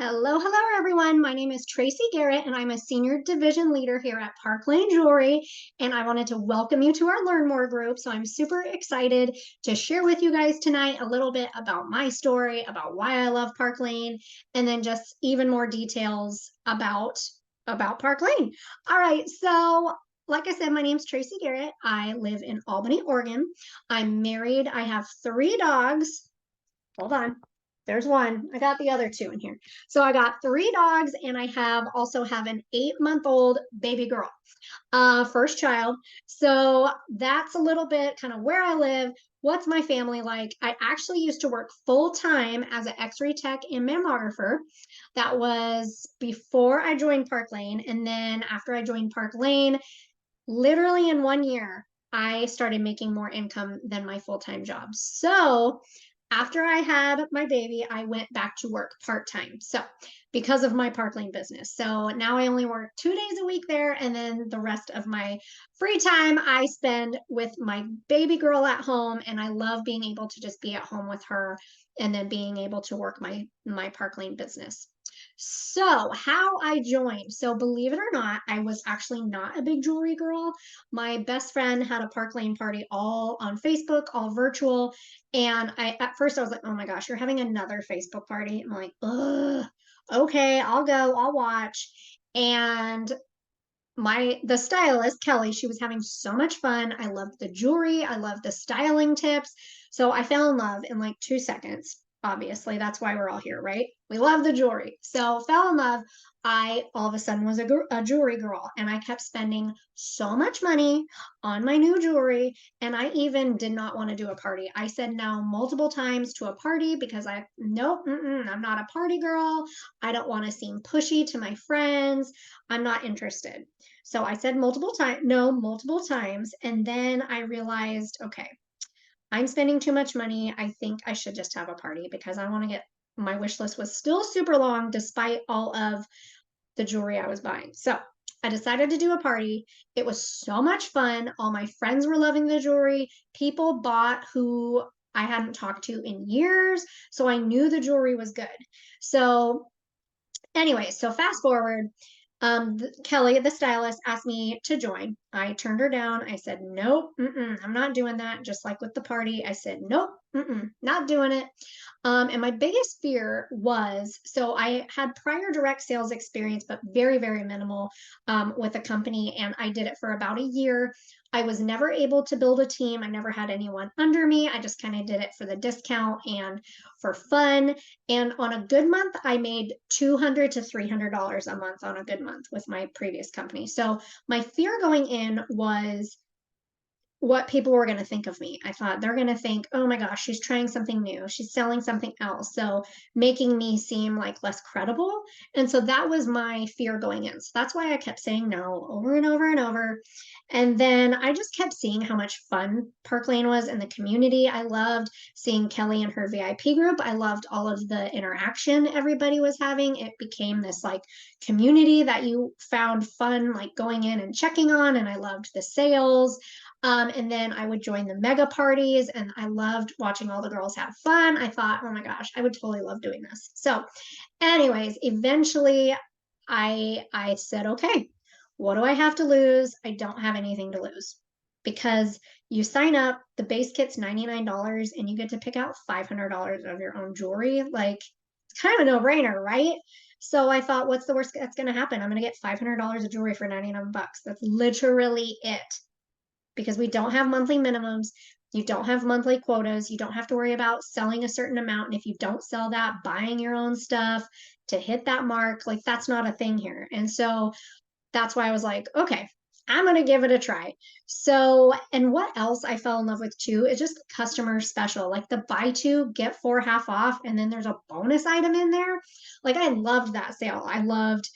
Hello, everyone. My name is Tracy Garrett, and I'm a senior division leader here at Park Lane Jewelry. And I wanted to welcome you to our Learn More group. So I'm super excited to share with you guys tonight a little bit about my story, about why I love Park Lane, and then just even more details about Park Lane. All right, so like I said, my name's Tracy Garrett. I live in Albany, Oregon. I'm married. I have 3 dogs. Hold on. There's one. I got the other two in here. So I got 3 dogs, and I also have an 8-month-old baby girl, first child. So that's a little bit kind of where I live. What's my family like? I actually used to work full time as an X-ray tech and mammographer. That was before I joined Park Lane, and then after I joined Park Lane, literally in 1 year, I started making more income than my full time job. So after I had my baby, I went back to work part time. So because of my Park Lane business. So now I only work 2 days a week there. And then the rest of my free time I spend with my baby girl at home. And I love being able to just be at home with her and then being able to work my Park Lane business. So, how I joined. So, believe it or not, I was actually not a big jewelry girl. My best friend had a Park Lane party all on Facebook, all virtual. And at first, I was like, oh my gosh, you're having another Facebook party. I'm like, ugh, okay, I'll go, I'll watch. And the stylist Kelly, she was having so much fun. I loved the jewelry, I loved the styling tips. So I fell in love in like 2 seconds. Obviously, that's why we're all here, right? We love the jewelry. So fell in love. I all of a sudden was a jewelry girl, and I kept spending so much money on my new jewelry. And I even did not want to do a party. I said no multiple times to a party because nope, I'm not a party girl. I don't want to seem pushy to my friends. I'm not interested. So I said multiple times. And then I realized, okay, I'm spending too much money. I think I should just have a party because I want to my wish list was still super long despite all of the jewelry I was buying. So I decided to do a party. It was so much fun. All my friends were loving the jewelry. People bought who I hadn't talked to in years. So I knew the jewelry was good. So anyway, so fast forward, Kelly, the stylist, asked me to join. I turned her down. I said, nope, I'm not doing that. Just like with the party, I said, nope, not doing it. And my biggest fear was so I had prior direct sales experience, but very, very minimal with a company. And I did it for about a year. I was never able to build a team. I never had anyone under me. I just kind of did it for the discount and for fun. And on a good month, I made $200 to $300 a month on a good month with my previous company. So my fear going in was what people were going to think of me. I thought they're going to think, oh my gosh, she's trying something new. She's selling something else. So making me seem like less credible. And so that was my fear going in. So that's why I kept saying no over and over and over. And then I just kept seeing how much fun Park Lane was in the community. I loved seeing Kelly and her VIP group. I loved all of the interaction everybody was having. It became this like community that you found fun, like going in and checking on. And I loved the sales. And then I would join the mega parties, and I loved watching all the girls have fun. I thought, oh my gosh, I would totally love doing this. So, anyways, eventually I said, okay, what do I have to lose? I don't have anything to lose because you sign up, the base kit's $99 and you get to pick out $500 of your own jewelry. Like, it's kind of a no-brainer, right? So I thought, what's the worst that's going to happen? I'm going to get $500 of jewelry for 99 bucks. That's literally it because we don't have monthly minimums. You don't have monthly quotas. You don't have to worry about selling a certain amount. And if you don't sell that, buying your own stuff to hit that mark, like that's not a thing here. And so that's why I was like, okay, I'm going to give it a try. So, and what else I fell in love with too is just customer special, like the buy two, get four half off. And then there's a bonus item in there. Like I loved that sale. I loved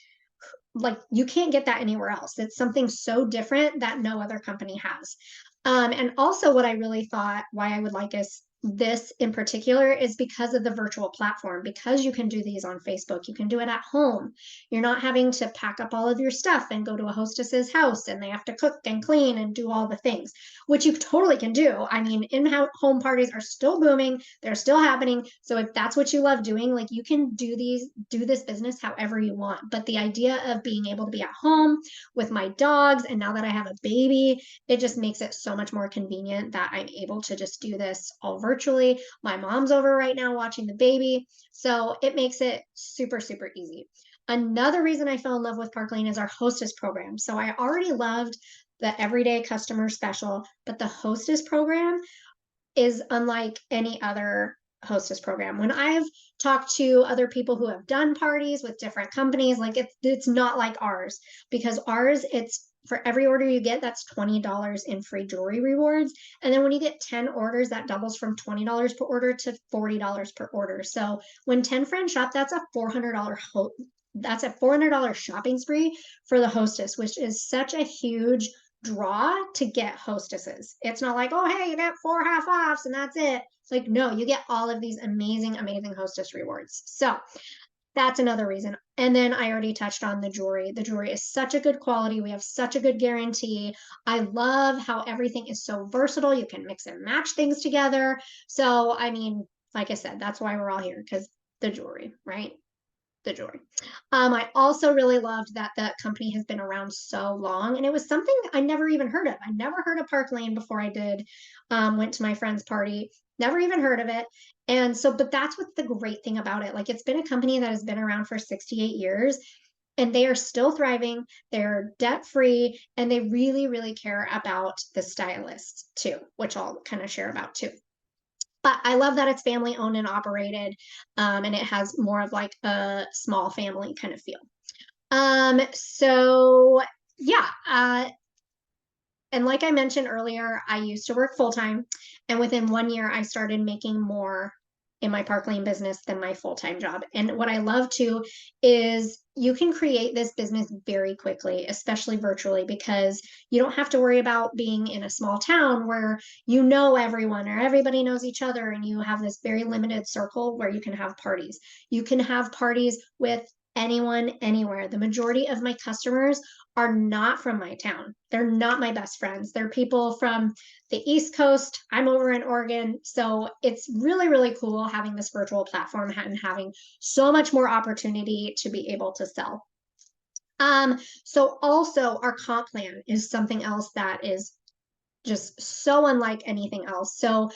like you can't get that anywhere else. It's something so different that no other company has. And also what I really thought why I would like us this in particular is because of the virtual platform, because you can do these on Facebook, you can do it at home. You're not having to pack up all of your stuff and go to a hostess's house and they have to cook and clean and do all the things, which you totally can do. I mean, in-home parties are still booming, they're still happening. So if that's what you love doing, like you can do this business however you want. But the idea of being able to be at home with my dogs, and now that I have a baby, it just makes it so much more convenient that I'm able to just do this all virtually. My mom's over right now watching the baby. So it makes it super, super easy. Another reason I fell in love with Park Lane is our hostess program. So I already loved the everyday customer special, but the hostess program is unlike any other hostess program. When I've talked to other people who have done parties with different companies, like it's not like ours, because ours, it's for every order you get, that's $20 in free jewelry rewards. And then when you get 10 orders, that doubles from $20 per order to $40 per order. So when 10 friends shop, that's a $400 shopping spree for the hostess, which is such a huge draw to get hostesses. It's not like, oh, hey, you get 4 half offs and that's it. It's like, no, you get all of these amazing, amazing hostess rewards. So that's another reason. And then I already touched on the jewelry. The jewelry is such a good quality. We have such a good guarantee. I love how everything is so versatile. You can mix and match things together. So, I mean, like I said, that's why we're all here, because the jewelry, right? The jewelry. I also really loved that the company has been around so long, and it was something I never even heard of. I never heard of Park Lane before I did. Went to my friend's party, never even heard of it. And so, but that's what's the great thing about it. Like, it's been a company that has been around for 68 years, and they are still thriving. They're debt free, and they really, really care about the stylists too, which I'll kind of share about too. But I love that it's family owned and operated, and it has more of like a small family kind of feel. So yeah, and like I mentioned earlier, I used to work full time, and within 1 year, I started making more in my Park Lane business than my full time job. And what I love too is you can create this business very quickly, especially virtually, because you don't have to worry about being in a small town where you know everyone or everybody knows each other, and you have this very limited circle where you can have parties. You can have parties with anyone, anywhere. The majority of my customers are not from my town. They're not my best friends. They're people from the East Coast. I'm over in Oregon. So it's really, really cool having this virtual platform and having so much more opportunity to be able to sell. So also our comp plan is something else that is just so unlike anything else. So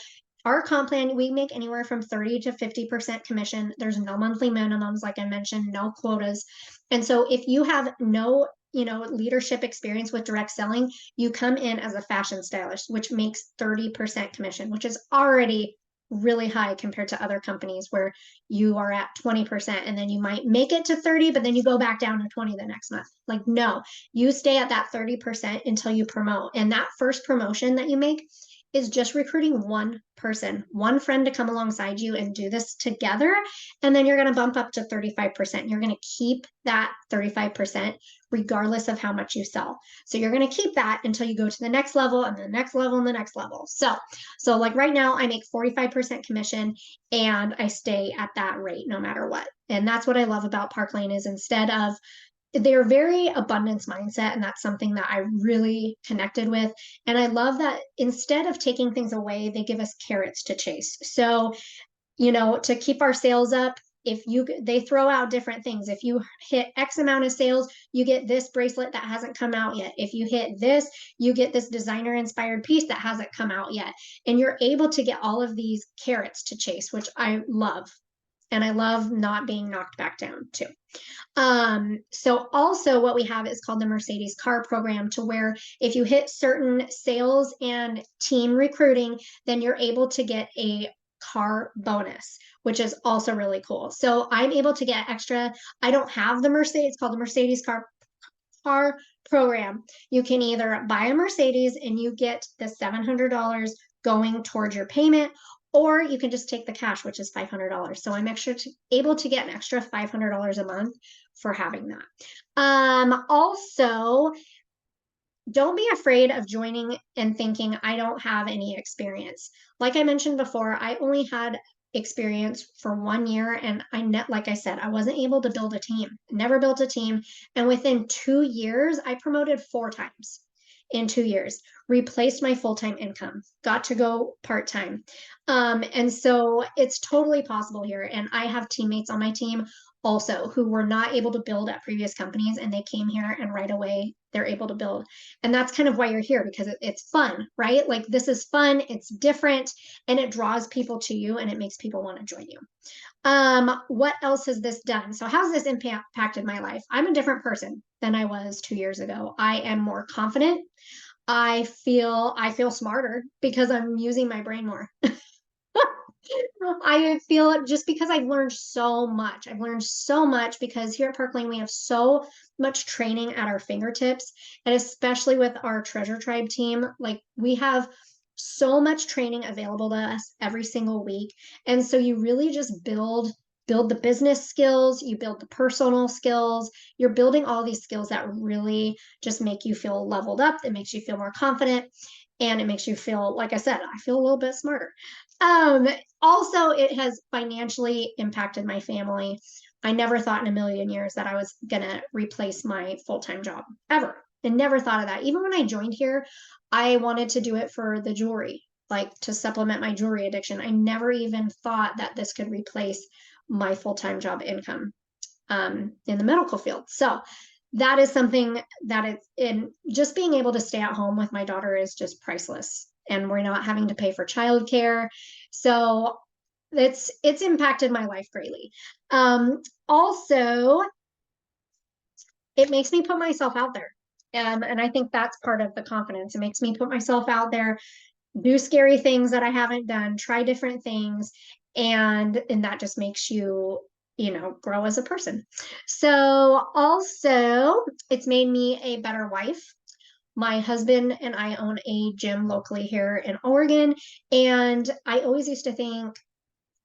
our comp plan, we make anywhere from 30 to 50% commission. There's no monthly minimums, like I mentioned, no quotas. And so if you have no leadership experience with direct selling, you come in as a fashion stylist, which makes 30% commission, which is already really high compared to other companies where you are at 20% and then you might make it to 30, but then you go back down to 20 the next month. Like, no, you stay at that 30% until you promote. And that first promotion that you make is just recruiting one person, one friend to come alongside you and do this together. And then you're going to bump up to 35%. You're going to keep that 35% regardless of how much you sell. So you're going to keep that until you go to the next level and the next level and the next level. So like right now I make 45% commission and I stay at that rate no matter what. And that's what I love about Park Lane is instead of they're very abundance mindset, and that's something that I really connected with. And I love that instead of taking things away, they give us carrots to chase. So, to keep our sales up, they throw out different things. If you hit X amount of sales, you get this bracelet that hasn't come out yet. If you hit this, you get this designer inspired piece that hasn't come out yet. And you're able to get all of these carrots to chase, which I love. And I love not being knocked back down too. So also what we have is called the Mercedes car program, to where if you hit certain sales and team recruiting, then you're able to get a car bonus, which is also really cool. So I'm able to get extra. I don't have the Mercedes, it's called the Mercedes car program. You can either buy a Mercedes and you get the $700 going towards your payment, or you can just take the cash, which is $500. So I'm able to get an extra $500 a month for having that. Also, don't be afraid of joining and thinking, I don't have any experience. Like I mentioned before, I only had experience for 1 year, and like I said, I wasn't able to build a team, never built a team. And within 2 years, I promoted 4 times in 2 years, replaced my full-time income, got to go part-time. And so it's totally possible here. And I have teammates on my team also who were not able to build at previous companies, and they came here and right away they're able to build. And that's kind of why you're here, because it's fun, right? Like this is fun, it's different, and it draws people to you and it makes people want to join you. What else has this done? So how's this impacted my life? I'm a different person than I was 2 years ago. I am more confident. I feel smarter because I'm using my brain more. I feel just because I've learned so much. I've learned so much because here at Park Lane, we have so much training at our fingertips. And especially with our Treasure Tribe team, like we have so much training available to us every single week. And so you really just build the business skills, you build the personal skills, you're building all these skills that really just make you feel leveled up. It makes you feel more confident. And it makes you feel, like I said, I feel a little bit smarter. Um, Also, it has financially impacted my family. I never thought in a million years that I was going to replace my full-time job ever. I never thought of that. Even when I joined here, I wanted to do it for the jewelry, like to supplement my jewelry addiction. I never even thought that this could replace my full-time job income in the medical field. So that is something that it's in just being able to stay at home with my daughter is just priceless. And we're not having to pay for childcare. So it's impacted my life greatly. Also, it makes me put myself out there. And I think that's part of the confidence. It makes me put myself out there, do scary things that I haven't done, try different things, and that just makes you grow as a person. So also, it's made me a better wife. My husband and I own a gym locally here in Oregon, and I always used to think,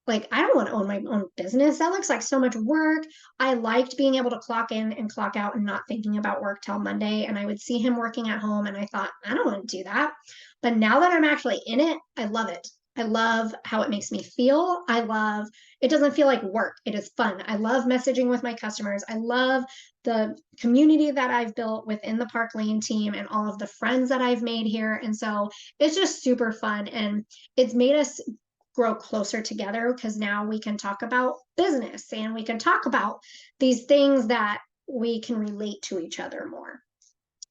like, I don't want to own my own business. That looks like so much work. I liked being able to clock in and clock out and not thinking about work till Monday. And I would see him working at home and I thought, I don't want to do that. But now that I'm actually in it, I love it. I love how it makes me feel. It doesn't feel like work. It is fun. I love messaging with my customers. I love the community that I've built within the Park Lane team and all of the friends that I've made here. And so it's just super fun. And it's made us grow closer together because now we can talk about business and we can talk about these things that we can relate to each other more.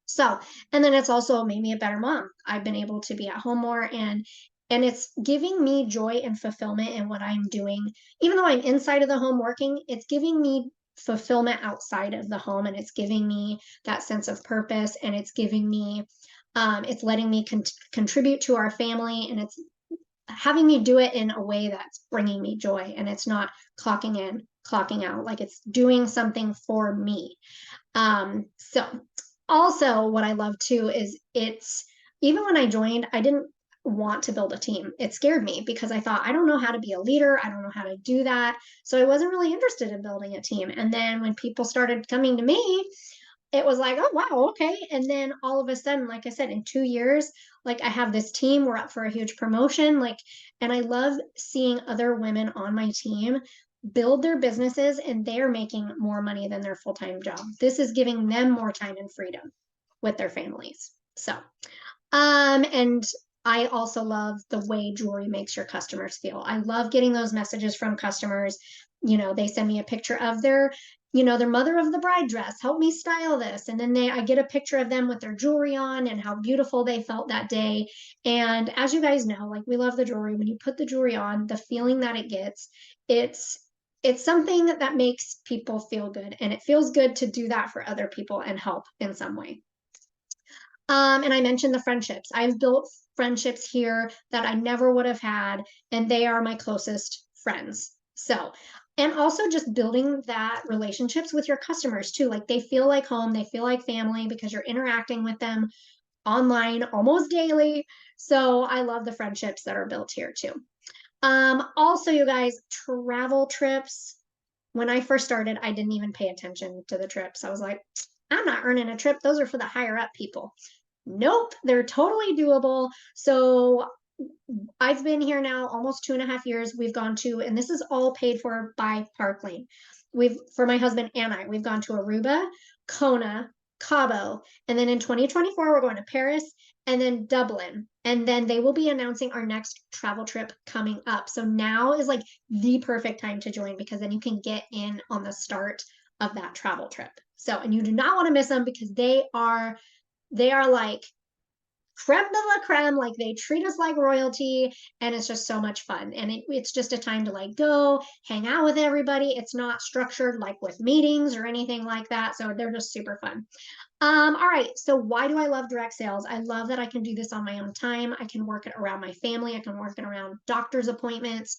So, and then it's also made me a better mom. I've been able to be at home more and it's giving me joy and fulfillment in what I'm doing. Even though I'm inside of the home working, it's giving me fulfillment outside of the home and it's giving me that sense of purpose and it's giving me it's letting me contribute to our family and it's having me do it in a way that's bringing me joy and it's not clocking in, clocking out, like it's doing something for me. So also what I love too is it's even when I joined, I didn't want to build a team. It scared me because I thought, I don't know how to be a leader. I don't know how to do that. So I wasn't really interested in building a team. And then when people started coming to me, it was like, oh wow, okay. And then all of a sudden, like I said, in 2 years, like I have this team, we're up for a huge promotion. Like, and I love seeing other women on my team build their businesses and they're making more money than their full-time job. This is giving them more time and freedom with their families. So, and I also love the way jewelry makes your customers feel. I love getting those messages from customers. They send me a picture of their mother of the bride dress. Help me style this. And then I get a picture of them with their jewelry on and how beautiful they felt that day. And as you guys know, like we love the jewelry. When you put the jewelry on, the feeling that it gets, it's it's something that makes people feel good. And it feels good to do that for other people and help in some way. And I mentioned the friendships. I've built friendships here that I never would have had, and they are my closest friends. So, and also just building that relationships with your customers too. Like they feel like home, they feel like family because you're interacting with them online almost daily. So I love the friendships that are built here too. Also, you guys, travel trips. When I first started, I didn't even pay attention to the trips. I was like, I'm not earning a trip. Those are for the higher up people. Nope, they're totally doable. So I've been here now almost 2.5 years. We've gone to, and this is all paid for by Park Lane. For my husband and I, we've gone to Aruba, Kona, Cabo, and then in 2024, we're going to Paris and then Dublin. And then they will be announcing our next travel trip coming up. So now is like the perfect time to join because then you can get in on the start of that travel trip. So, and you do not want to miss them because they are like creme de la creme. Like they treat us like royalty, and it's just so much fun. And it's just a time to like go hang out with everybody. It's not structured like with meetings or anything like that. So they're just super fun. All right. So why do I love direct sales? I love that I can do this on my own time. I can work it around my family. I can work it around doctor's appointments.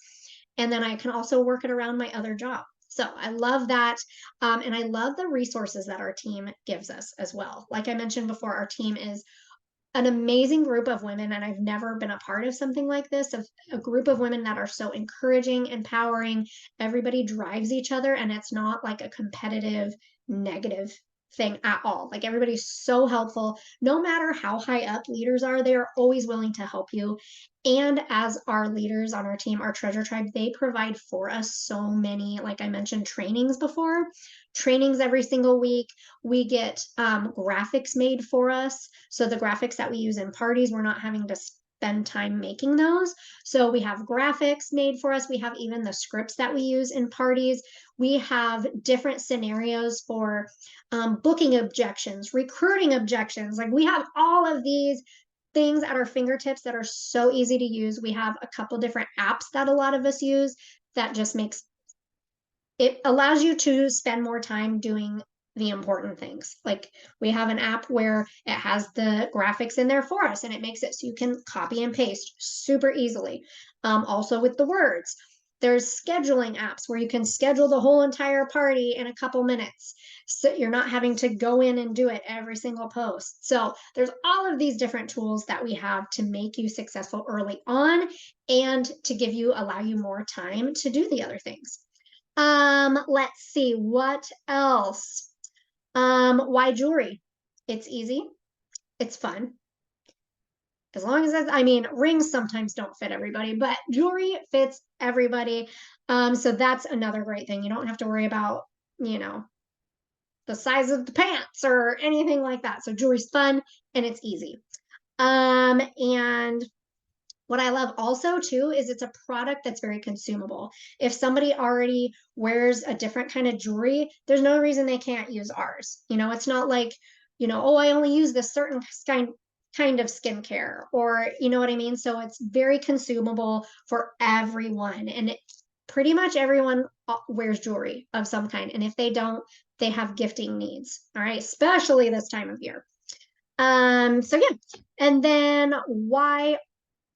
And then I can also work it around my other job. So I love that. And I love the resources that our team gives us as well. Like I mentioned before, our team is an amazing group of women, and I've never been a part of something like this, of a group of women that are so encouraging, empowering. Everybody drives each other, and it's not like a competitive, negative thing at all. Like everybody's so helpful. No matter how high up leaders are, they are always willing to help you. And as our leaders on our team, our treasure tribe, they provide for us so many, like I mentioned, trainings before, trainings every single week. We get graphics made for us. So the graphics that we use in parties, we're not having to spend time making those. So we have graphics made for us. We have even the scripts that we use in parties. We have different scenarios for booking objections, recruiting objections. Like we have all of these things at our fingertips that are so easy to use. We have a couple different apps that a lot of us use that just makes it allows you to spend more time doing the important things. Like we have an app where it has the graphics in there for us and it makes it so you can copy and paste super easily. Also with the words, there's scheduling apps where you can schedule the whole entire party in a couple minutes. So you're not having to go in and do it every single post. So there's all of these different tools that we have to make you successful early on and to allow you more time to do the other things. Let's see what else. Why jewelry? It's easy. It's fun. As long as I mean, rings sometimes don't fit everybody, but jewelry fits everybody. So that's another great thing. You don't have to worry about, you know, the size of the pants or anything like that. So jewelry's fun and it's easy. And what I love also too is it's a product that's very consumable. If somebody already wears a different kind of jewelry, there's no reason they can't use ours. It's not like, oh, I only use this certain kind of skincare, or you know what I mean? So it's very consumable for everyone. And pretty much everyone wears jewelry of some kind. And if they don't, they have gifting needs. All right, especially this time of year. So yeah. And then why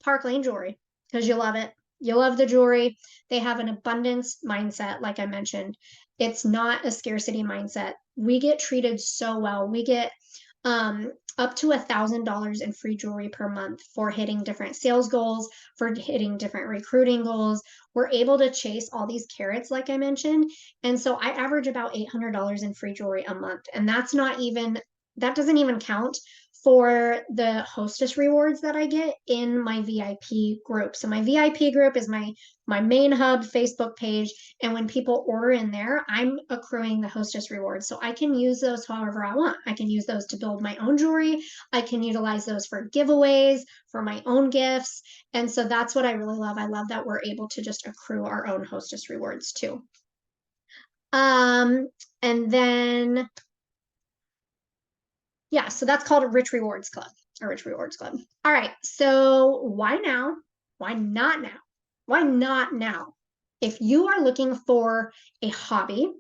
Park Lane Jewelry? Because you love it. You love the jewelry. They have an abundance mindset, like I mentioned. It's not a scarcity mindset. We get treated so well. We get up to $1,000 in free jewelry per month for hitting different sales goals, for hitting different recruiting goals. We're able to chase all these carrots, like I mentioned. And so I average about $800 in free jewelry a month. And that doesn't even count for the hostess rewards that I get in my VIP group. So my VIP group is my main hub Facebook page. And when people order in there, I'm accruing the hostess rewards. So I can use those however I want. I can use those to build my own jewelry. I can utilize those for giveaways, for my own gifts. And so that's what I really love. I love that we're able to just accrue our own hostess rewards too. And then yeah, so that's called a Rich Rewards Club, a Rich Rewards Club. All right, so why now? Why not now? Why not now? If you are looking for a hobby,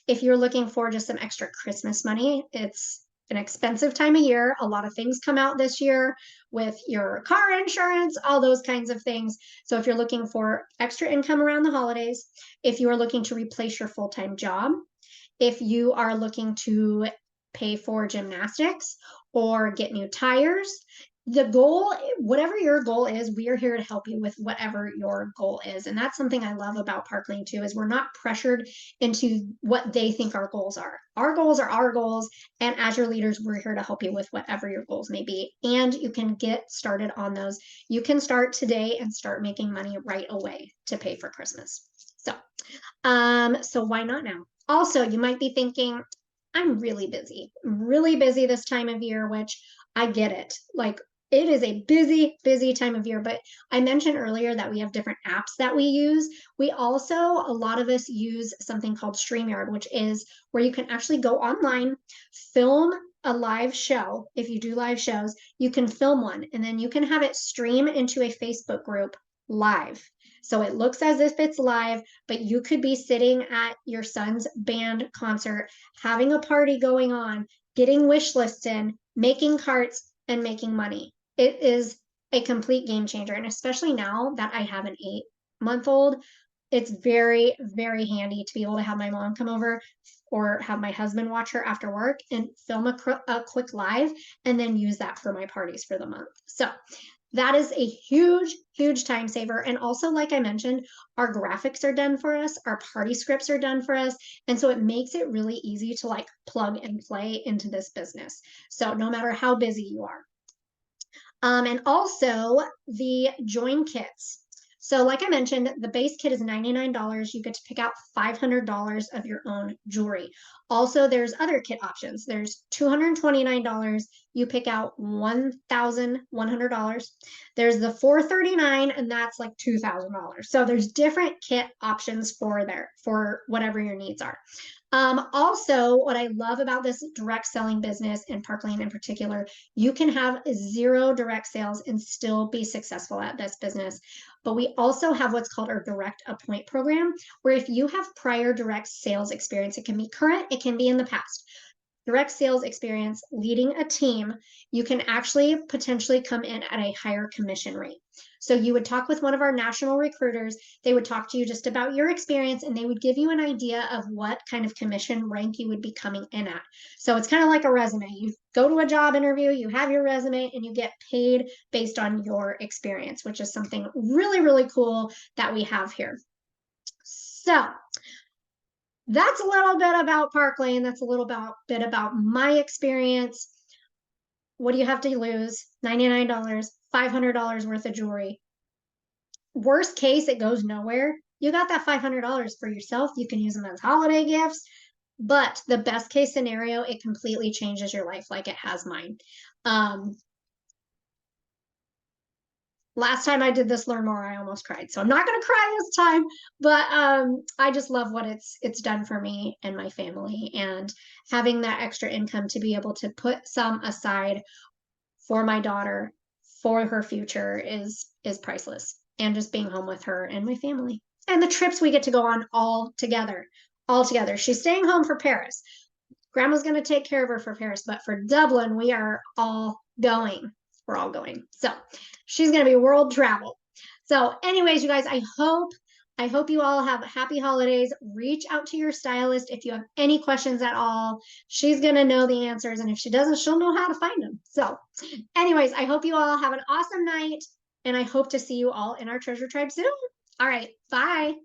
if you're looking for just some extra Christmas money, it's an expensive time of year. A lot of things come out this year with your car insurance, all those kinds of things. So if you're looking for extra income around the holidays, if you are looking to replace your full-time job, if you are looking to pay for gymnastics or get new tires, the goal, whatever your goal is, we are here to help you with whatever your goal is. And that's something I love about Park Lane too, is we're not pressured into what they think our goals are. Our goals are our goals. And as your leaders, we're here to help you with whatever your goals may be. And you can get started on those. You can start today and start making money right away to pay for Christmas. So why not now? Also, you might be thinking, I'm really busy this time of year, which I get it. Like it is a busy time of year. But I mentioned earlier that we have different apps that we use. We also, a lot of us use something called StreamYard, which is where you can actually go online, film a live show. If you do live shows, you can film one and then you can have it stream into a Facebook group live. So it looks as if it's live, but you could be sitting at your son's band concert, having a party going on, getting wish lists in, making carts, and making money. It is a complete game changer. And especially now that I have an 8-month old, it's very handy to be able to have my mom come over or have my husband watch her after work and film a quick live and then use that for my parties for the month. So that is a huge time saver. And also, like I mentioned, our graphics are done for us, our party scripts are done for us. And so it makes it really easy to like plug and play into this business. So no matter how busy you are. And also the join kits. So like I mentioned, the base kit is $99. You get to pick out $500 of your own jewelry. Also, there's other kit options. There's $229. You pick out $1,100. There's the $439, and that's like $2,000. So there's different kit options for whatever your needs are. Also, what I love about this direct selling business in Park Lane in particular, you can have 0 direct sales and still be successful at this business. But we also have what's called our direct appoint program, where if you have prior direct sales experience, it can be current, it can be in the past. Direct sales experience leading a team, you can actually potentially come in at a higher commission rate. So you would talk with one of our national recruiters. They would talk to you just about your experience and they would give you an idea of what kind of commission rank you would be coming in at. So it's kind of like a resume. You go to a job interview, you have your resume, and you get paid based on your experience, which is something really cool that we have here. So that's a little bit about Park Lane. That's a little bit about my experience. What do you have to lose? $99, $500 worth of jewelry. Worst case, it goes nowhere. You got that $500 for yourself. You can use them as holiday gifts. But the best case scenario, it completely changes your life like it has mine. Last time I did this Learn More, I almost cried. So I'm not going to cry this time, but I just love what it's done for me and my family, and having that extra income to be able to put some aside for my daughter for her future is priceless. And just being home with her and my family. And the trips we get to go on all together. All together. She's staying home for Paris. Grandma's going to take care of her for Paris, but for Dublin, we are all going. We're all going. So she's going to be world travel. So anyways, you guys, I hope you all have happy holidays. Reach out to your stylist if you have any questions at all. She's going to know the answers. And if she doesn't, she'll know how to find them. So anyways, I hope you all have an awesome night. And I hope to see you all in our treasure tribe soon. All right. Bye.